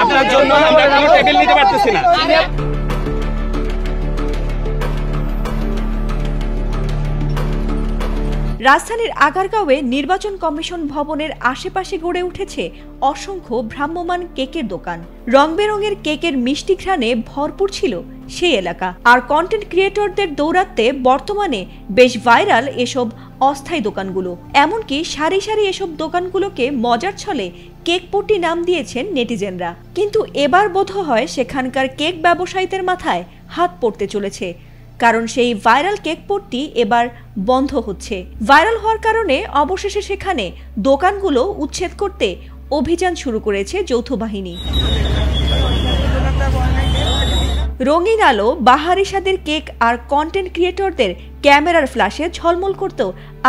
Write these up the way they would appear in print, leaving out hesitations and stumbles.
আপনার জন্য আমরা কোনো টেবিল নিতে পারতেছি না। রাজধানীর আগারগাঁওয়ে নির্বাচন কমিশন ভবনের আশেপাশে গড়ে উঠেছে অসংখ্য ভ্রাম্যমাণ কেকের দোকান। রং বেরঙের কেকের মিষ্টি ঘ্রাণে ভরপুর ছিল সেই এলাকা। আর কন্টেন্ট ক্রিয়েটরদের দৌরাত্মে বর্তমানে বেশ ভাইরাল এসব অস্থায়ী দোকানগুলো। এমনকি সারি সারি এসব দোকানগুলোকে মজার ছলে কেকপট্টি নাম দিয়েছেন নেটিজেনরা। কিন্তু এবার বোধহয় সেখানকার কেক ব্যবসায়ীদের মাথায় হাত পড়তে চলেছে, কারণ সেই ভাইরাল কেকপট্টি এবার বন্ধ হচ্ছে। ভাইরাল হওয়ার কারণে অবশেষে সেখানে দোকানগুলো উচ্ছেদ করতে অভিযান শুরু করেছে যৌথ বাহিনী। রঙিন আলো, বাহারি স্বাদের কেক আর কন্টেন্ট ক্রিয়েটরদের ক্যামেরার ফ্ল্যাশে ঝলমল করত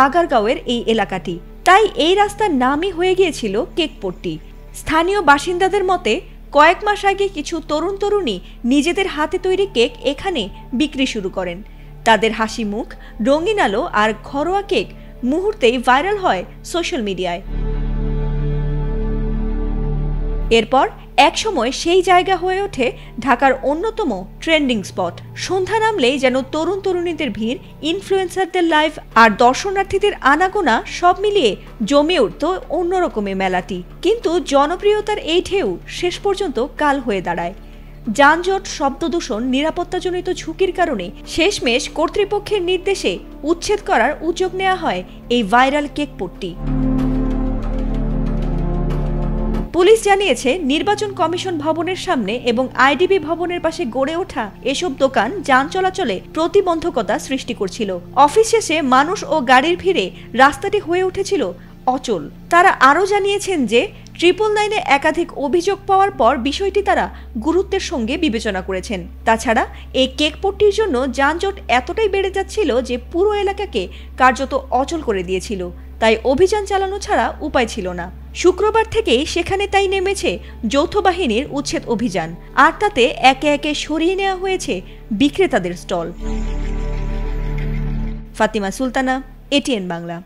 আগারগাঁওয়ের এই এলাকাটি। তাই এই রাস্তার নামই হয়ে গিয়েছিল কেকপট্টি। স্থানীয় বাসিন্দাদের মতে কয়েক মাস আগে কিছু তরুণ তরুণী নিজেদের হাতে তৈরি কেক এখানে বিক্রি শুরু করেন। তাদের হাসি মুখ, রঙিন আলো আর ঘরোয়া কেক মুহূর্তেই ভাইরাল হয় সোশ্যাল মিডিয়ায়। এরপর একসময় সেই জায়গা হয়ে ওঠে ঢাকার অন্যতম ট্রেন্ডিং স্পট। সন্ধ্যা নামলেই যেন তরুণ তরুণীদের ভিড়, ইনফ্লুয়েন্সারদের লাইভ আর দর্শনার্থীদের আনাগোনা সব মিলিয়ে জমে উঠত অন্যরকমের মেলাটি। কিন্তু জনপ্রিয়তার এই ঢেউ শেষ পর্যন্ত কাল হয়ে দাঁড়ায়। যানজট, শব্দদূষণ, নিরাপত্তাজনিত ঝুঁকির কারণে শেষমেশ কর্তৃপক্ষের নির্দেশে উচ্ছেদ করার উদ্যোগ নেওয়া হয় এই ভাইরাল কেকপট্টি। পুলিশ জানিয়েছে, নির্বাচন কমিশন ভবনের সামনে এবং আইডিবি ভবনের পাশে গড়ে ওঠা এসব দোকান যান চলাচলে প্রতিবন্ধকতা সৃষ্টি করছিল। অফিস শেষে মানুষ ও গাড়ির ভিড়ে রাস্তাটি হয়ে উঠেছিল অচল। তারা আরও জানিয়েছেন যে 999-এ একাধিক অভিযোগ পাওয়ার পর বিষয়টি তারা গুরুত্বের সঙ্গে বিবেচনা করেছেন। তাছাড়া এই কেকপট্টির জন্য যানজট এতটাই বেড়ে যাচ্ছিল যে পুরো এলাকাকে কার্যত অচল করে দিয়েছিল। তাই অভিযান চালানো ছাড়া উপায় ছিল না। শুক্রবার থেকেই সেখানে তাই নেমেছে যৌথ বাহিনীর উচ্ছেদ অভিযান। আর তাতে একে একে সরিয়ে নেওয়া হয়েছে বিক্রেতাদের স্টল। ফাতিমা সুলতানা, এটিএন বাংলা।